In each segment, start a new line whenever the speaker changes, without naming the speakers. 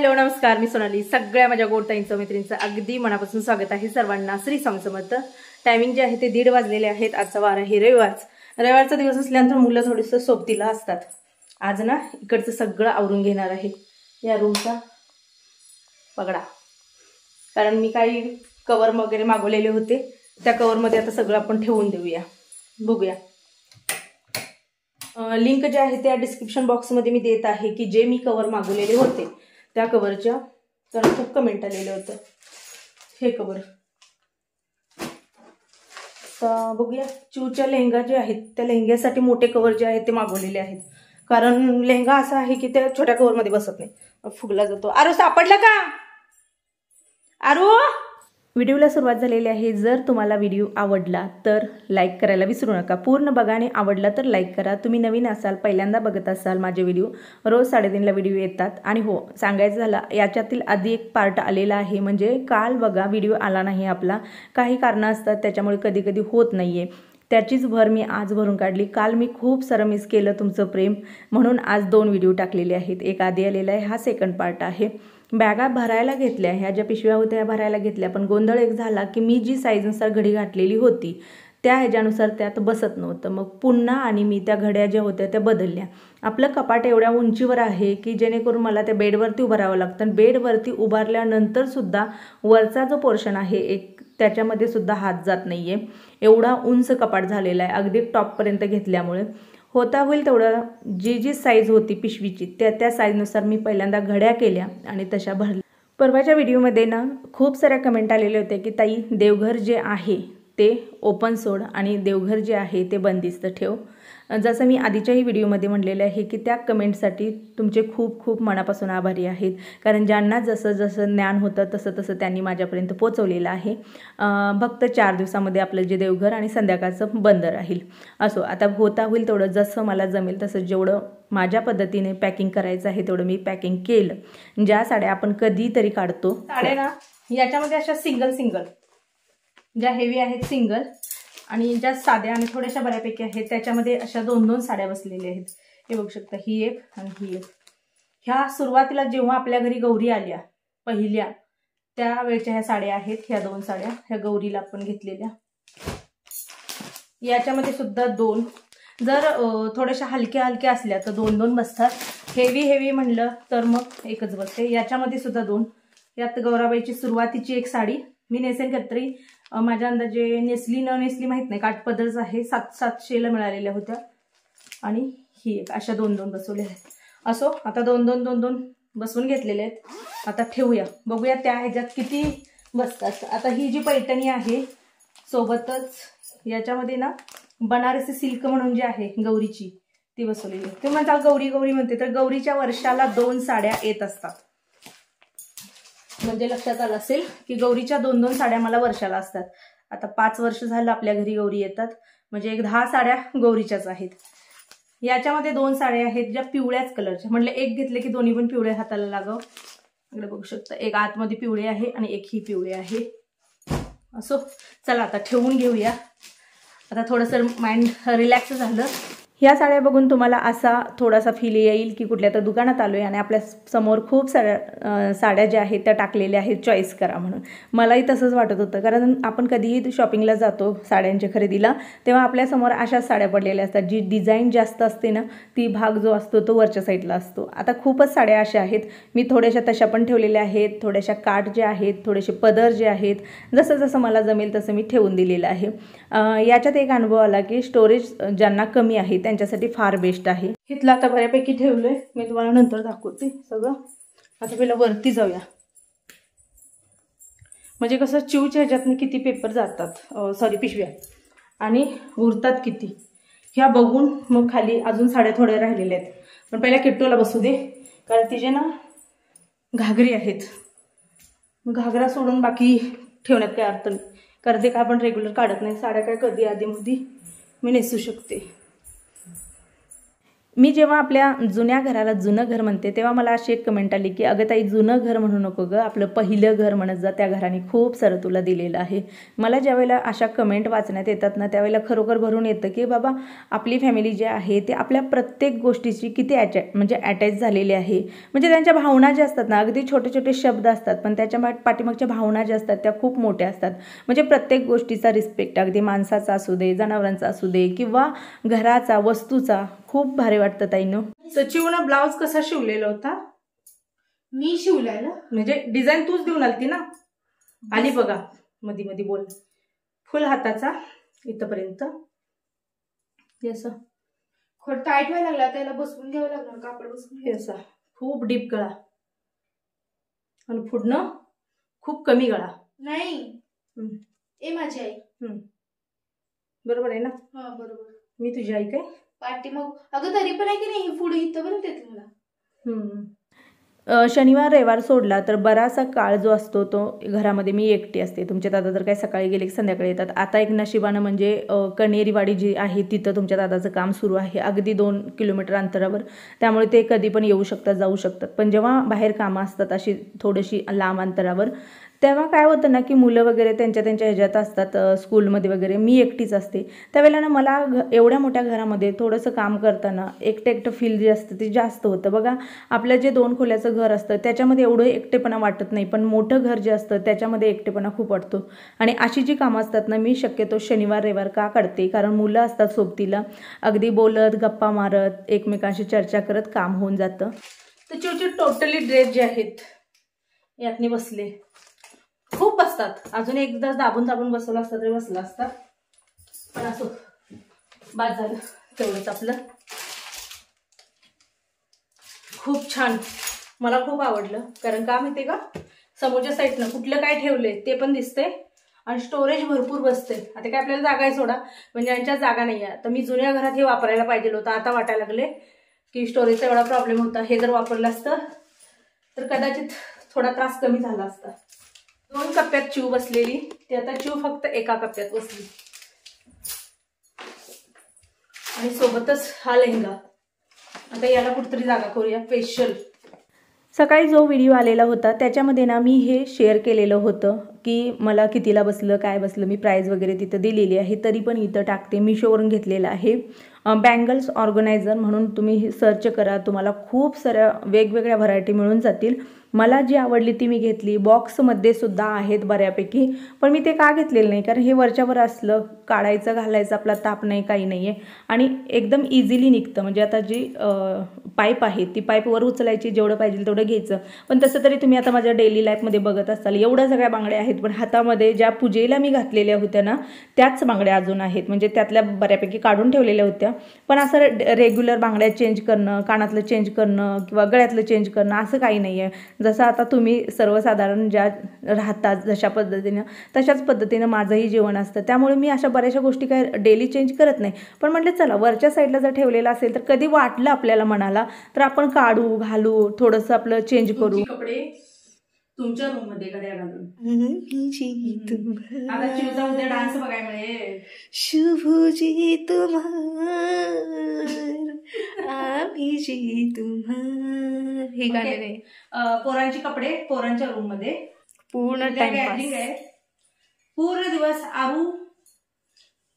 Hello नमस्कार, मी सोनाली. सगळ्या माझ्या गोडताईंचं मैत्रिणींचं अगदी मनापासून स्वागत आहे सर्वांना. श्री स्वामी समर्थ. टायमिंग जे आहे ते 1:30 वाजलेले आहेत. आजचा वार आहे रविवारचा दिवस असल्यानंतर मुलं थोडीसं सोबतीला असतात. आज ना इकडचं सगळं आवरून घेणार आहे. या रूमचा पगडा, कारण मी काही कवर वगैरे मागवलेले होते, त्या कवरमध्ये आता सगळं आपण ठेवून देऊया. बघूया. लिंक जे आहे त्या डिस्क्रिप्शन बॉक्समध्ये मी देत आहे की जे मी कवर मागवलेले होते त्या कवरच्या, तर खूप कमेंट आलेलं होतं हे कवर. तर बघूया. चिवच्या लेहंगा जे आहेत त्या लेहंग्यासाठी मोठे कवर जे आहेत ते मागवलेले आहेत, कारण लेहंगा असा आहे की त्या छोट्या कवरमध्ये बसत नाही, फुगला जातो. आरू सापडला का? आरू. व्हिडिओला सुरुवात झालेली आहे. जर तुम्हाला व्हिडिओ आवडला तर लाईक करायला विसरू नका. पूर्ण बघा आणि आवडला तर लाईक करा. तुम्ही नवीन असाल, पहिल्यांदा बघत असाल माझे व्हिडिओ, रोज 3:30ला व्हिडिओ येतात. आणि हो, सांगायचं झालं याच्यातील आधी एक पार्ट आलेला आहे, म्हणजे काल बघा व्हिडिओ आला नाही आपला, काही कारणं असतात त्याच्यामुळे कधी कधी होत नाहीये. त्याचीच भर मी आज भरून काढली. काल मी खूप सारं मिस केलं तुमचं प्रेम, म्हणून आज 2 व्हिडिओ टाकलेले आहेत. एक आधी आलेला आहे, हा सेकंड पार्ट आहे. बॅगा भरायला घेतल्या, ह्या ज्या पिशव्या होत्या ह्या भरायला घेतल्या, पण गोंधळ एक झाला की मी जी साईजनुसार घडी घातलेली होती त्या ह्याच्यानुसार त्यात बसत नव्हतं. मग पुन्हा आणि मी त्या घड्या ज्या होत्या त्या बदलल्या. आपलं कपाट एवढ्या उंचीवर आहे की जेणेकरून मला त्या बेडवरती उभं राहावं लागतं, आणि बेडवरती उभारल्यानंतर सुद्धा वरचा जो पोर्शन आहे एक, त्याच्यामध्ये सुद्धा हात जात नाहीये. एवढा उंच कपाट झालेला आहे अगदी टॉपपर्यंत घेतल्यामुळे. होता होईल तेवढं जी साईज होती पिशवीची त्या साईजनुसार मी पहिल्यांदा घड्या केल्या आणि तशा भरल्या. परवाच्या व्हिडिओमध्ये ना खूप साऱ्या कमेंट आलेले होते की ताई, देवघर जे आहे ते ओपन सोड आणि देवघर जे आहे ते बंदिस्त ठेव. जसं मी आधीच्याही व्हिडिओमध्ये म्हणलेलं आहे की त्या कमेंटसाठी तुमचे खूप खूप मनापासून आभारी आहेत, कारण ज्यांना जसं जसं ज्ञान होतं तसं तसं त्यांनी माझ्यापर्यंत पोचवलेलं आहे. फक्त 4 दिवसामध्ये आपलं जे देवघर आणि संध्याकाळचं बंद राहील. असो, आता होता होईल तेवढं, जसं मला जमेल तसं, जेवढं माझ्या पद्धतीने पॅकिंग करायचं आहे तेवढं मी पॅकिंग केलं. ज्या साड्या आपण कधीतरी काढतो साड्या ना, याच्यामध्ये अशा सिंगल ज्या हेवी आहेत सिंगल, आणि ज्या साध्या आणि थोड्याशा बऱ्यापैकी आहेत त्याच्यामध्ये अशा 2-2 साड्या बसलेल्या आहेत. हे बघू शकता, ही एक आणि ही एक. ह्या सुरुवातीला जेव्हा आपल्या घरी गौरी आल्या पहिल्या त्यावेळच्या ह्या साड्या आहेत. ह्या 2 साड्या ह्या गौरीला आपण घेतलेल्या. याच्यामध्ये सुद्धा 2, जर थोड्याशा हलक्या असल्या तर 2-2 बसतात. हेवी म्हणलं तर मग एकच बसते. याच्यामध्ये सुद्धा 2. यात गौराबाईची सुरुवातीची एक साडी मी नेसेन कत्री, माझ्या अंदाजे नेसली न नेसली माहित नाही, काठपदरच आहे, 700-700ला मिळालेल्या होत्या. आणि ही एक, अशा 2-2 बसवल्या आहेत. असो, आता 2-2 बसवून घेतलेले आहेत. आता ठेवूया, बघूया त्या ह्याच्यात किती बसतात. आता ही जी पैठणी आहे सोबतच याच्यामध्ये ना बनारसी सिल्क म्हणून जी आहे गौरीची ती बसवलेली आहे. तुम्ही म्हणता गौरी म्हणते, तर गौरीच्या वर्षाला 2 साड्या येत असतात. म्हणजे लक्षात आलं असेल की गौरीच्या 2-2 साड्या मला वर्षाला असतात. आता 5 वर्ष झालं आपल्या घरी गौरी येतात, म्हणजे एक 10 साड्या गौरीच्याच आहेत. याच्यामध्ये 2 साड्या आहेत ज्या पिवळ्याच कलरच्या, म्हणजे एक घेतले की दोन्ही पण पिवळ्या हाताला लागाव. इकडे बघू शकता, एक आतमध्ये पिवळे आहे आणि एक ही पिवळे आहे. असो, चला आता ठेवून घेऊया. आता थोडंसं माइंड रिलॅक्स झालं. ह्या साड्या बघून तुम्हाला असा थोडासा फील येईल की कुठल्या तर दुकानात आलोय आणि आपल्या समोर खूप साऱ्या साड्या ज्या आहेत त्या टाकलेल्या आहेत, चॉईस करा म्हणून. मलाही तसंच वाटत होतं, कारण आपण कधीही शॉपिंगला जातो साड्यांच्या खरेदीला, तेव्हा आपल्यासमोर अशाच साड्या पडलेल्या असतात. जी डिझाईन जास्त असते ना ती भाग जो असतो तो वरच्या साईडला असतो. आता खूपच साड्या अशा आहेत, मी थोड्याशा तशा पण ठेवलेल्या आहेत, थोड्याशा काठ ज्या आहेत, थोडेसे पदर जे आहेत, जसं जसं मला जमेल तसं मी ठेवून दिलेलं आहे. याच्यात एक अनुभव आला की स्टोरेज ज्यांना कमी आहे त्यांच्यासाठी फार बेस्ट आहे. इथलं आता बऱ्यापैकी ठेवलंय, मी तुम्हाला नंतर दाखवते सगळं. आता पहिला वरती जाऊया, म्हणजे कसं चिवच्या ह्याच्यातनं किती पेपर जातात, पिशव्या, आणि उरतात किती ह्या बघून मग खाली अजून साड्या थोड्या राहिलेल्या आहेत. पण पहिल्या किट्टोला बसू दे, कारण तिचे ना घागरी आहेत. घागरा सोडून बाकी ठेवण्यात काय अर्थ नाही, कारण ते काय आपण रेग्युलर काढत नाही. साड्या काय कधी आधीमध्ये मी नेसू शकते. मी जेव्हा आपल्या जुन्या घराला जुनं घर म्हणते तेव्हा मला अशी एक कमेंट आली की अगं ताई जुनं घर म्हणू नको गं, आपलं पहिलं घर म्हणत जा, त्या घराने खूप सारं तुला दिलेलं आहे. मला ज्यावेळेला अशा कमेंट वाचण्यात येतात ना त्यावेळेला खरोखर भरून येतं की बाबा आपली फॅमिली जी आहे ते आपल्या प्रत्येक गोष्टीची किती अटॅच झालेली आहे. म्हणजे त्यांच्या भावना ज्या असतात ना, अगदी छोटे छोटे शब्द असतात पण त्याच्या पाठीमागच्या भावना ज्या असतात त्या खूप मोठ्या असतात. म्हणजे प्रत्येक गोष्टीचा रिस्पेक्ट, अगदी माणसाचा असू दे, जनावरांचा असू दे किंवा घराचा, वस्तूचा, खूप भारी वाटतं ताईनो. सचिवनं ब्लाउज कसा शिवलेला होता?
मी शिवलाय ना,
म्हणजे डिझाईन तूच देऊन आलती ना. आणि बघा मधी मधी बोल, फुल हाताचा इथपर्यंत असं
खोट टाईट व्हायला लागला, त्याला बसवून घ्यावं लागणार, कापड बसवून
असा खूप डीप गळा आणि पुढनं खूप कमी गळा.
नाही ए माझी आई,
बरोबर आहे ना?
हा बरोबर.
मी तुझी आई काय?
पाठी मग अगं तरी पण आहे की नाही, पुढे इथपर्यंत येते मला.
शनिवार रविवार सोडला तर बराचसा काळ जो असतो तो घरामध्ये मी एकटी असते. तुमच्या दादा तर काही सकाळी गेले की संध्याकाळी येतात. आता एक नशिबानं म्हणजे कणेरीवाडी जी आहे तिथं तुमच्या दादाचं काम सुरू आहे, अगदी 2 किलोमीटर अंतरावर. त्यामुळे ते कधी पण येऊ शकतात, जाऊ शकतात. पण जेव्हा बाहेर कामं असतात अशी थोडीशी लांब अंतरावर, तेव्हा काय होतं ना की मुलं वगैरे त्यांच्या ह्याच्यात असतात, स्कूलमध्ये वगैरे, मी एकटीच असते. त्यावेळेला ना मला एवढ्या मोठ्या घरामध्ये थोडंसं काम करताना एकटं फील जे असतं ते जास्त होतं. बघा आपलं जे 2 खोल्याचं घर असतं त्याच्यामध्ये एवढं एकटेपणा वाटत नाही, पण मोठं घर जे असतं त्याच्यामध्ये एकटेपणा खूप वाटतो. आणि अशी जी कामं असतात ना, मी शक्यतो शनिवार रविवार का काढते, कारण मुलं असतात सोबतीला, अगदी बोलत गप्पा मारत एकमेकांशी चर्चा करत काम होऊन जातं. तर चिवची टोटली ड्रेस जे आहेत यातनी बसले, खूप बसतात. अजून एकदा दाबून बसवलं असतं तरी बसलं असतं, पण असो बाद झालं तेवढंच आपलं. खूप छान, मला खूप आवडलं. कारण का माहितीये का, समोरच्या साईडनं कुठलं काय ठेवलंय ते पण दिसतंय आणि स्टोरेज भरपूर बसते. आता काय आपल्याला जागा आहे सोडा, म्हणजे यांच्या जागा नाही आहे. तर मी जुन्या घरात हे वापरायला पाहिजे होतं. आता वाटायला लागले की स्टोरेजचा एवढा प्रॉब्लेम होता, हे जर वापरलं असतं तर कदाचित थोडा त्रास कमी झाला असता. 2 कप्प्यात चिव बसलेली, ते आता चिव फक्त एका कप्प्यात बसली. आणि सोबतच हा लेहंगा. आता याला कुठतरी जागा करूया स्पेशल. सकाळी जो व्हिडिओ आलेला होता त्याच्यामध्ये ना मी हे शेअर केलेलं होतं की मला कितीला बसलं, काय बसलं. मी प्राईज वगैरे तिथं दिलेली आहे, तरी पण इथं टाकते. मिशोवरून घेतलेलं आहे. बँगल्स ऑर्गनायझर म्हणून तुम्ही सर्च करा, तुम्हाला खूप साऱ्या वेगवेगळ्या व्हरायटी मिळून जातील. मला जी आवडली ती मी घेतली. बॉक्समध्ये सुद्धा आहेत बऱ्यापैकी, पण मी ते का घेतलेलं नाही, कारण हे वरच्यावर असलं, काढायचं घालायचं आपला ताप नाही, काही नाही आहे. आणि एकदम इझिली निघतं. म्हणजे आता जी पाईप आहे ती पाईप वर उचलायची, जेवढं पाहिजे तेवढं घ्यायचं. पण तसं तरी तुम्ही आता माझ्या डेली लाईफमध्ये बघत असाल एवढ्या सगळ्या बांगड्या आहेत, पण हातामध्ये ज्या पूजेला मी घातलेल्या होत्या ना त्याच बांगड्या अजून आहेत. म्हणजे त्यातल्या बऱ्यापैकी काढून ठेवलेल्या होत्या. पण असं रेग्युलर बांगड्या चेंज करणं, कानातलं चेंज करणं किंवा गळ्यातलं चेंज करणं असं काही नाही आहे. जसं आता तुम्ही सर्वसाधारण ज्या राहतात जशा पद्धतीनं तशाच पद्धतीनं माझंही जीवन असतं. त्यामुळे मी अशा बऱ्याचशा गोष्टी काय डेली चेंज करत नाही. पण म्हटलं चला वरच्या साईडला जर ठेवलेलं असेल तर कधी वाटलं आपल्याला मनाला तर आपण काढू, घालू, थोडंसं आपलं चेंज करू. कपडे तुमच्या रूम मध्ये घड्या घालून आता चिवचा उद्या डान्स बघायला मिळेल.
शुभजी तुम्हार आम्ही जी तुम्हार, हे गाणे नाही.
पोरांचे कपडे पोरांच्या रूम मध्ये
पूर्ण
गॅदरिंग आहे. पूर्ण दिवस आरू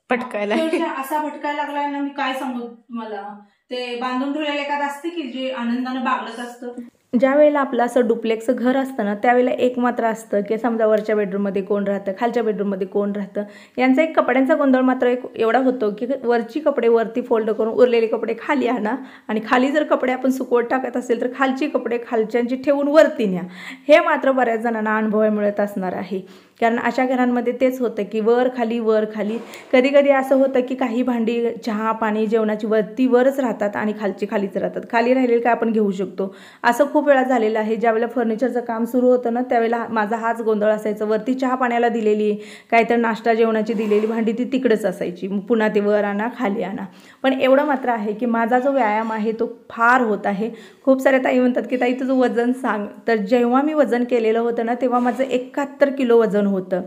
पटकायला
असा भटकायला लागलाय ना, मी काय सांगू तुम्हाला. ते बांधून ठेवलेलं एखादं असते की जे आनंदानं बागडत असतं. ज्या वेळेला आपलं असं डुप्लेक्सचं घर असतं ना त्यावेळेला एक मात्र असतं की समजा वरच्या बेडरूममध्ये कोण राहतं, खालच्या बेडरूममध्ये कोण राहतं. यांचा एक कपड्यांचा गोंधळ मात्र एक एवढा होतो की वरची कपडे वरती फोल्ड करून उरलेले कपडे खाली आणा, आणि खाली जर कपडे आपण सुकवत टाकत असेल तर खालची कपडे खालच्यांची ठेवून वरती न्या. हे मात्र बऱ्याच जणांना अनुभव मिळत असणार आहे. कारण अशा घरांमध्ये तेच होतं की वर खाली. कधी कधी असं होतं की काही भांडी चहा पाणी जेवणाची वरती वरच राहतात आणि खालची खालीच राहतात. खाली राहिलेलं काय आपण घेऊ शकतो. असं खूप वेळा झालेलं आहे. ज्यावेळेला फर्निचरचं काम सुरू होतं ना त्यावेळेला माझा हाच गोंधळ असायचा. वरती चहा पाण्याला दिलेली, काहीतरी नाश्ता जेवणाची दिलेली भांडी ती तिकडेच असायची. पुन्हा ते वर आणा खाली आणा. पण एवढं मात्र आहे की माझा जो व्यायाम आहे तो फार होत आहे. खूप साऱ्या ताई म्हणतात की ताई तुझं वजन सांग. तर जेव्हा मी वजन केलेलं होतं ना तेव्हा माझं 71 किलो वजन होतं.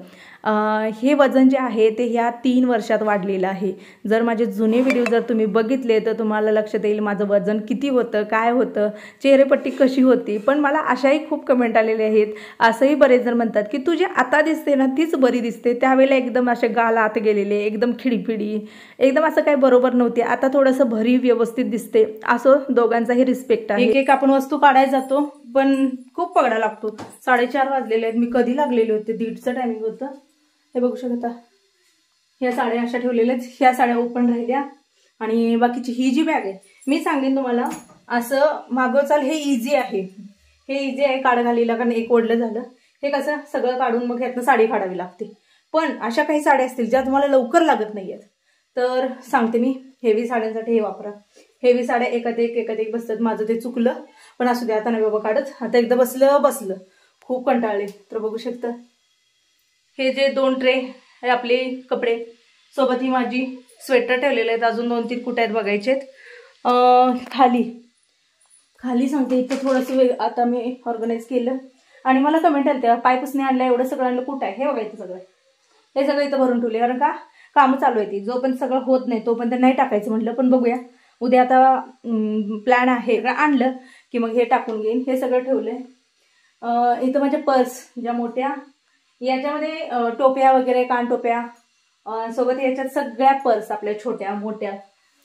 हे वजन जे आहे ते ह्या 3 वर्षात वाढलेलं आहे. जर माझे जुने व्हिडिओ जर तुम्ही बघितले तर तुम्हाला लक्षात येईल माझं वजन किती होतं, काय होतं, चेहरेपट्टी कशी होती. पण मला अशाही खूप कमेंट आलेले आहेत. असंही बरेच जण म्हणतात की तुझी आता दिसते ना तीच बरी दिसते, त्यावेळेला एकदम असे गाल आत गेलेले, एकदम खिडीफिडी, एकदम असं काही बरोबर नव्हते, आता थोडंसं भरीव व्यवस्थित दिसते. असं दोघांचाही रिस्पेक्ट आहे. एक आपण वस्तू काढायला जातो पण खूप पगडा लागतो. 4:30 वाजलेले आहेत. मी कधी लागलेले होते, 1:30चं टायमिंग होतं. हे बघू शकता, ह्या साड्या अशा ठेवलेल्या आहेत, ह्या साड्या ओपन राहिल्या आणि बाकीची ही जी बॅग आहे मी सांगेन तुम्हाला असं मागं चाल, हे इझी आहे, हे इझी आहे काढ घालीला, कारण एक ओढलं झालं. हे कसं सगळं काढून मग ह्यातनं साडी काढावी लागते. पण अशा काही साड्या असतील ज्या तुम्हाला लवकर लागत नाहीयेत तर सांगते मी, हेवी साड्यांसाठी हे वापरा. हेवी साड्या एकात एक बसतात. माझं ते चुकलं पण असू दे, आता नाही बाबा काढत. आता एकदा बसलं खूप कंटाळले. तर बघू शकता हे जे 2 ट्रे हे आपले कपडे, सोबत ही माझी स्वेटर ठेवलेले आहेत. अजून 2-3 कुठे आहेत बघायचे आहेत. खाली सांगते इथं थोडंसं आता मी ऑर्गनाईज केलं आणि मला कमेंट आली तेव्हा पायपुसणे आणलं, एवढं सगळं आणलं, कुठं आहे हे बघायचं. सगळं हे सगळं इथं भरून ठेवले, कारण का कामं चालू आहे ती. जोपर्यंत सगळं होत नाही तोपर्यंत नाही टाकायचं म्हटलं. पण बघूया उद्या, आता प्लॅन आहे आणलं की मग हे टाकून घेईन. हे सगळं ठेवलंय. इथं माझ्या पर्स ज्या मोठ्या, याच्यामध्ये टोप्या वगैरे, कानटोप्या, सोबत याच्यात सगळ्या पर्स आपल्या छोट्या मोठ्या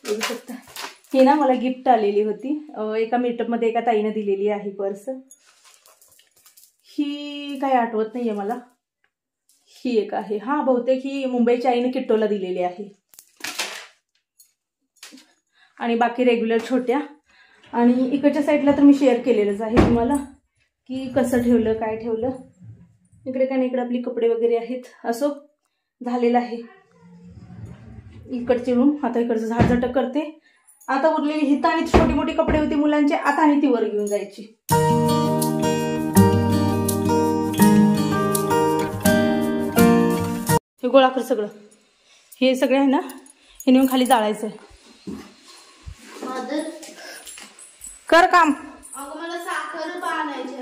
बघू शकता. ही ना मला गिफ्ट आलेली होती, एका मीटअपमध्ये एका ताईने दिलेली आहे पर्स. ही काही आठवत नाहीये मला. ही एक आहे, हा बहुतेक ही मुंबईच्या आईने किट्टोला दिलेली आहे. आणि बाकी रेग्युलर छोट्या. आणि इकडच्या साईडला तर मी शेअर केलेलंच आहे तुम्हाला की कसं ठेवलं, काय ठेवलं. इकडे काय नाही, इकडे आपली कपडे वगैरे आहेत. असो झालेलं आहे इकडचे रूम. आता इकडचं झाडझटक करते. आता उरलेली हिता आणि छोटी मोठी कपडे होती मुलांचे, आता आणि ती वर घेऊन जायची. हे गोळा कर सगळं, हे सगळे आहे ना हे नेऊन खाली जाळायचं आहे. कर काम.
मला साखर आणायची.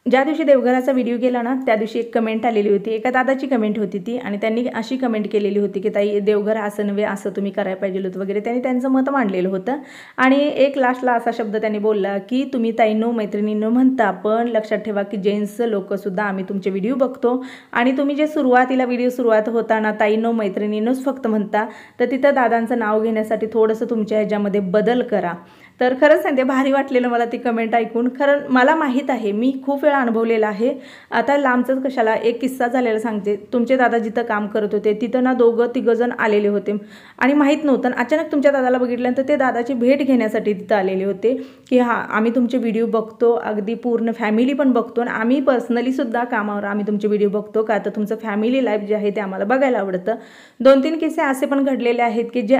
ज्या दिवशी देवघराचा व्हिडिओ गेला ना त्या दिवशी एक कमेंट आलेली होती, एका दादाची कमेंट होती ती. आणि त्यांनी अशी कमेंट केलेली होती की ताई देवघर असं नव्हे, असं तुम्ही करायला पाहिजे होतं वगैरे. त्यांनी त्यांचं मत मांडलेलं होतं. आणि एक लास्टला असा शब्द त्यांनी बोलला की तुम्ही ताईंनो मैत्रिणींनो म्हणता, पण लक्षात ठेवा की जेंट्स लोकसुद्धा आम्ही तुमचे व्हिडिओ बघतो. आणि तुम्ही जे सुरुवातीला व्हिडिओ सुरुवात होताना ताईंनो मैत्रिणींनोच फक्त म्हणता, तर तिथं दादांचं नाव घेण्यासाठी थोडंसं तुमच्या ह्याच्यामध्ये बदल करा. तर खरंच सांगते भारी वाटलेलं मला ती कमेंट ऐकून. खरं मला माहीत आहे, मी खूप वेळा अनुभवलेला आहे. आता लांबचंच कशाला, एक किस्सा झालेला सांगते. तुमचे दादा जिथं काम करत होते तिथं ना 2-3 जण आलेले होते आणि माहीत नव्हतं. अचानक तुमच्या दादाला बघितल्यानंतर ते दादाची भेट घेण्यासाठी तिथं आलेले होते की हां आम्ही तुमचे व्हिडिओ बघतो, अगदी पूर्ण फॅमिली पण बघतो आणि आम्ही पर्सनलीसुद्धा कामावर आम्ही तुमचे व्हिडिओ बघतो, का तर तुमचं फॅमिली लाईफ जे आहे ते आम्हाला बघायला आवडतं. 2-3 किस्से असे पण घडलेले आहेत की जे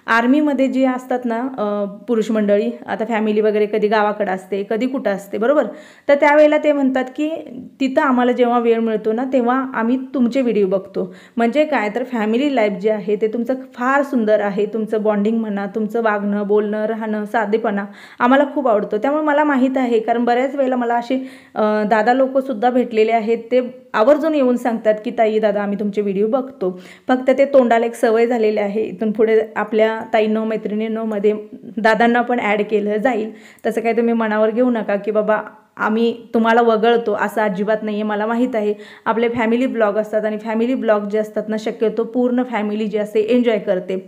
आर्मीमध्ये जे असतात ना पुरुष मंडळी, आता फॅमिली वगैरे कधी गावाकडे असते, कधी कुठं असते, बरोबर. तर त्यावेळेला ते म्हणतात की तिथं आम्हाला जेव्हा वेळ मिळतो ना तेव्हा आम्ही तुमचे व्हिडिओ बघतो. म्हणजे काय तर फॅमिली लाईफ जे आहे ते तुमचं फार सुंदर आहे. तुमचं बॉन्डिंग म्हणा, तुमचं वागणं, बोलणं, राहणं, साधेपणा आम्हाला खूप आवडतो. त्यामुळे मला माहीत आहे, कारण बऱ्याच वेळेला मला असे दादा लोकसुद्धा भेटलेले आहेत. ते आवर्जून येऊन सांगतात की ताई दादा आम्ही तुमचे व्हिडिओ बघतो. फक्त ते तोंडाला एक सवय झालेली आहे. इथून पुढे आपल्या ताईंनो मैत्रिणींनो मध्ये दादांना पण ॲड केलं जाईल. तसं काही तुम्ही मनावर घेऊ नका की बाबा आम्ही तुम्हाला वगळतो, असं अजिबात नाही आहे. मला माहीत आहे आपले फॅमिली ब्लॉग असतात आणि फॅमिली ब्लॉग जे असतात ना शक्यतो पूर्ण फॅमिली जी असते एन्जॉय करते.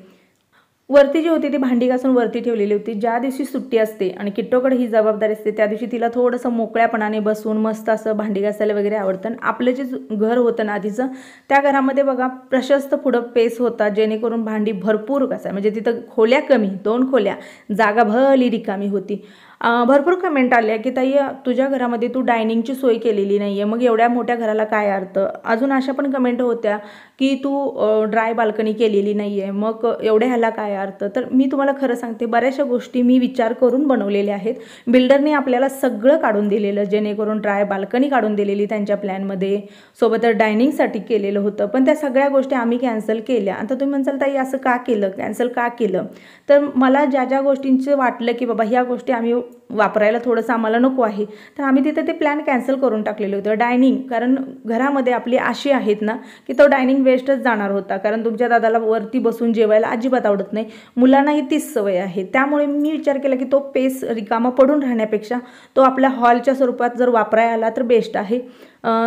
वरती जी होती ती भांडी घासून वरती ठेवलेली होती. ज्या दिवशी सुट्टी असते आणि किट्टोकडे ही जबाबदारी असते त्या दिवशी तिला थोडंसं मोकळ्यापणाने बसून मस्त असं भांडी घासायला वगैरे आवडतं. आपलं जे घर होतं ना आधीचं त्या घरामध्ये बघा प्रशस्त पुढं पेस होता, जेणेकरून भांडी भरपूर घासाय, म्हणजे तिथं खोल्या कमी, 2 खोल्या, जागा भली रिकामी होती. भरपूर कमेंट आल्या की ताई तुझ्या घरामध्ये तू डायनिंगची सोय केलेली नाही आहे, मग एवढ्या मोठ्या घराला काय अर्थ. अजून अशा पण कमेंट होत्या की तू ड्राय बाल्कनी केलेली नाही आहे, मग एवढ्या ह्याला काय अर्थ. तर मी तुम्हाला खरं सांगते बऱ्याचशा गोष्टी मी विचार करून बनवलेल्या आहेत. बिल्डरने आपल्याला सगळं काढून दिलेलं, जेणेकरून ड्राय बाल्कनी काढून दिलेली त्यांच्या प्लॅनमध्ये, सोबत डायनिंगसाठी केलेलं होतं. पण त्या सगळ्या गोष्टी आम्ही कॅन्सल केल्या. आता तुम्ही म्हणसाल ताई असं का केलं, कॅन्सल का केलं. तर मला ज्या ज्या गोष्टींचं वाटलं की बाबा ह्या गोष्टी आम्ही वापरायला थोडंसं आम्हाला नको आहे, तर आम्ही तिथे ते प्लॅन कॅन्सल करून टाकलेलं होतं. डायनिंग, कारण घरामध्ये आपली अशी आहेत ना की तो डायनिंग वेस्टच जाणार होता, कारण तुमच्या दादाला वरती बसून जेवायला अजिबात आवडत नाही, मुलांनाही तीच सवय आहे. त्यामुळे मी विचार केला की तो पेस रिकामा पडून राहण्यापेक्षा तो आपल्या हॉलच्या स्वरूपात जर वापरायला आला तर बेस्ट आहे.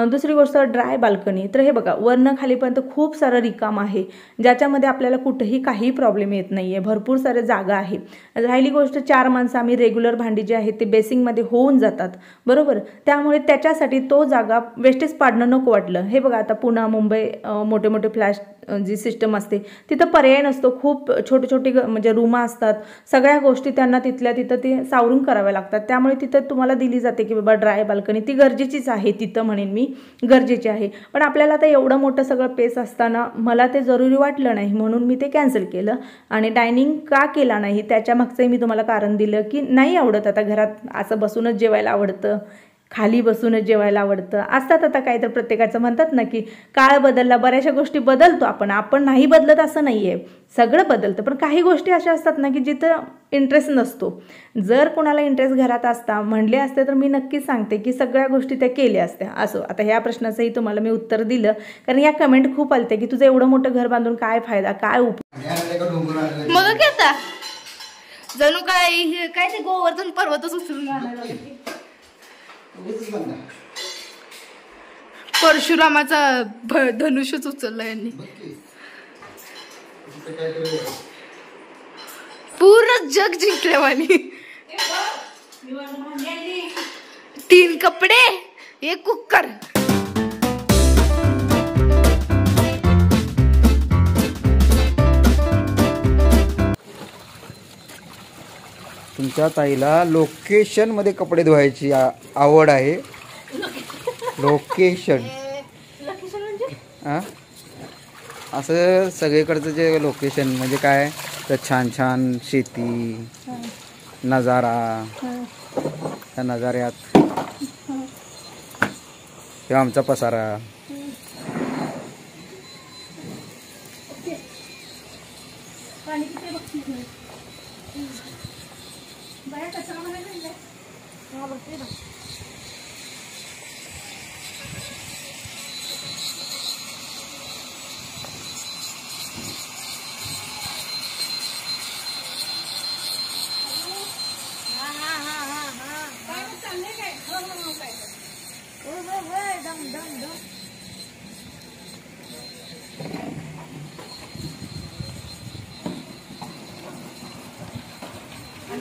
दुसरी गोष्ट ड्राय बाल्कनी. तर हे बघा, वरनं खालीपर्यंत खूप सारं रिकाम आहे, ज्याच्यामध्ये आपल्याला कुठेही काही प्रॉब्लेम येत नाही आहे, भरपूर सारे जागा आहे. राहिली गोष्ट 4 माणसं आम्ही रेग्युलर भांडी जी आहेत ते बेसिंगमध्ये होऊन जातात, बरोबर. त्यामुळे त्याच्यासाठी तो जागा वेस्टेज पाडणं नको वाटलं. हे बघा, आता पुणे मुंबई मोठे मोठे फ्लॅश जी सिस्टम असते तिथं पर्याय नसतो, खूप छोटे छोटे म्हणजे रूम असतात, सगळ्या गोष्टी त्यांना तिथल्या तिथं ते सावरून कराव्या लागतात. त्यामुळे तिथं तुम्हाला दिली जाते की बाबा ड्राय बाल्कनी, ती गरजेचीच आहे, तिथं म्हणेन मी गरजेची आहे. पण आपल्याला आता एवढं मोठं सगळं पेस असताना मला ते जरुरी वाटलं नाही, म्हणून मी ते कॅन्सल केलं. आणि डायनिंग का केला नाही त्याच्या मागचंही मी तुम्हाला कारण दिलं की नाही आवडत आता घरात असं बसूनच जेवायला आवडतं, खाली बसूनच जेवायला आवडतं. असतात आता काय तर प्रत्येकाचं म्हणतात ना की काळ बदलला, बऱ्याचशा गोष्टी बदलतो आपण नाही बदलत असं नाही आहे, सगळं बदलतं. पण काही गोष्टी अशा असतात ना की जिथं इंटरेस्ट नसतो. जर कोणाला इंटरेस्ट घरात असता म्हणले असते तर मी नक्कीच सांगते की सगळ्या गोष्टी त्या केल्या असत्या. असो, आता ह्या प्रश्नाचंही तुम्हाला मी उत्तर दिलं, कारण या कमेंट खूप आलते की तुझं एवढं मोठं घर बांधून काय फायदा, काय
मग काय आता जणू काय ते गोवर्धन पर्वतच उचलून आणायला. परशुरामाचा धनुष्यच उचलला यांनी. पूर्ण जग जिंकल्यावानी. 3 कपडे, 1 कुकर.
तुमच्या ताईला लोकेशन मध्ये कपडे धुवायची आवड आहे. लोकेशन असं सगळीकडचं जे लोकेशन म्हणजे काय तर छान छान शेती नजारा, त्या नजाऱ्यात किंवा आमचा पसारा.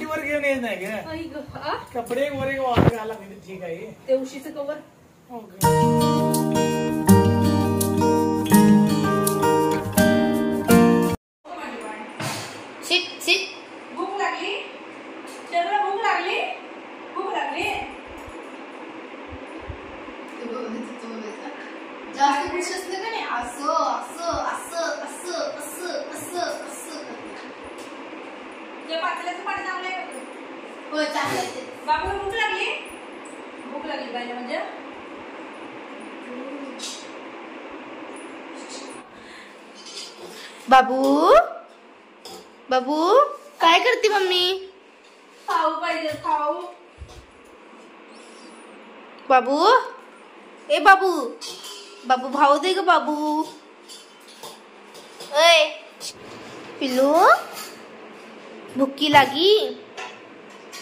वर घेऊन येत नाही का कपडे वर घाला ठीक आहे.
ते उशीचं कवर भूक लागली, शरीराला भूक लागली, भूक लागली.
जास्त खुश असलं का नाही असं असं असं असं असं असं असं.
ते पातेल्याचं पाणी चांगलं आहे.
हो चांगलं आहे.
बाबूला भूक लागली, भूक लागली पाहिजे म्हणजे
बाबू बाबू काय करते मम्मी?
खाऊ पाहिजे, खाऊ.
बाबू ए बाबू बाबू भाऊ दे ग बाबू. ओय पिल्लू भुकी लागी,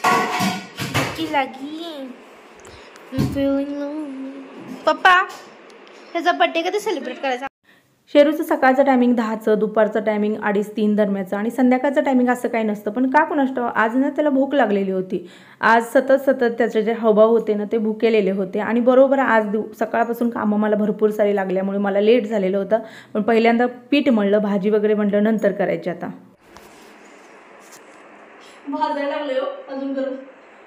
भुकी लागी. पप्पा ह्याचा बर्थडे कधी सेलिब्रेट करायचा?
शेरूचं सकाळचं टायमिंग 10चं, दुपारचं टायमिंग 2:30-3 दरम्यानचं आणि संध्याकाळचं टायमिंग असं काही नसतं. पण का कोणाष्ट आज ना त्याला भूक लागलेली होती. आज सतत त्याचे जे हावभाव होते ना ते भुकेलेले होते. आणि बरोबर आज सकाळपासून कामं मला भरपूर सारी लागल्यामुळे मला लेट झालेलं होतं. पण पहिल्यांदा पीठ मळलं, भाजी वगैरे म्हणलं नंतर करायची. आता भाजायला लागले हो अजून गरम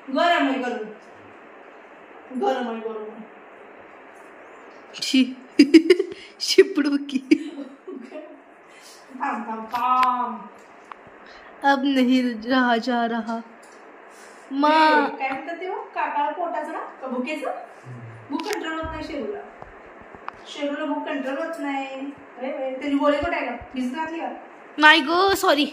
गरम आहे, गरम गरम आहे, गरम आहे.
शिपड़ुकी. अब नहीं रहा जा रहा.
माँ काय म्हणतात ते काकाला पोटाचं ना का भुकेचं? भूक कंट्रोल होत नाही शेरूला. शेरूला भूक कंट्रोल होत नाही. अरे त्याची गोळी कुठे आहे का? भिजत घातली का?
नाही गो सॉरी.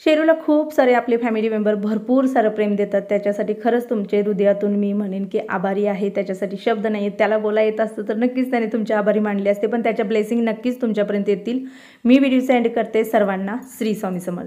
शेरूला खूप सारे आपले फॅमिली मेंबर भरपूर सारं प्रेम देतात. त्याच्यासाठी खरंच तुमचे हृदयातून मी म्हणेन की आभारी आहे. त्याच्यासाठी शब्द नाही आहेत. त्याला बोला येत असतं तर नक्कीच त्याने तुमचे आभारी मानले असते, पण त्याच्या ब्लेसिंग नक्कीच तुमच्यापर्यंत येतील. मी व्हिडिओ सेंड करते सर्वांना. श्री स्वामी समर्थ.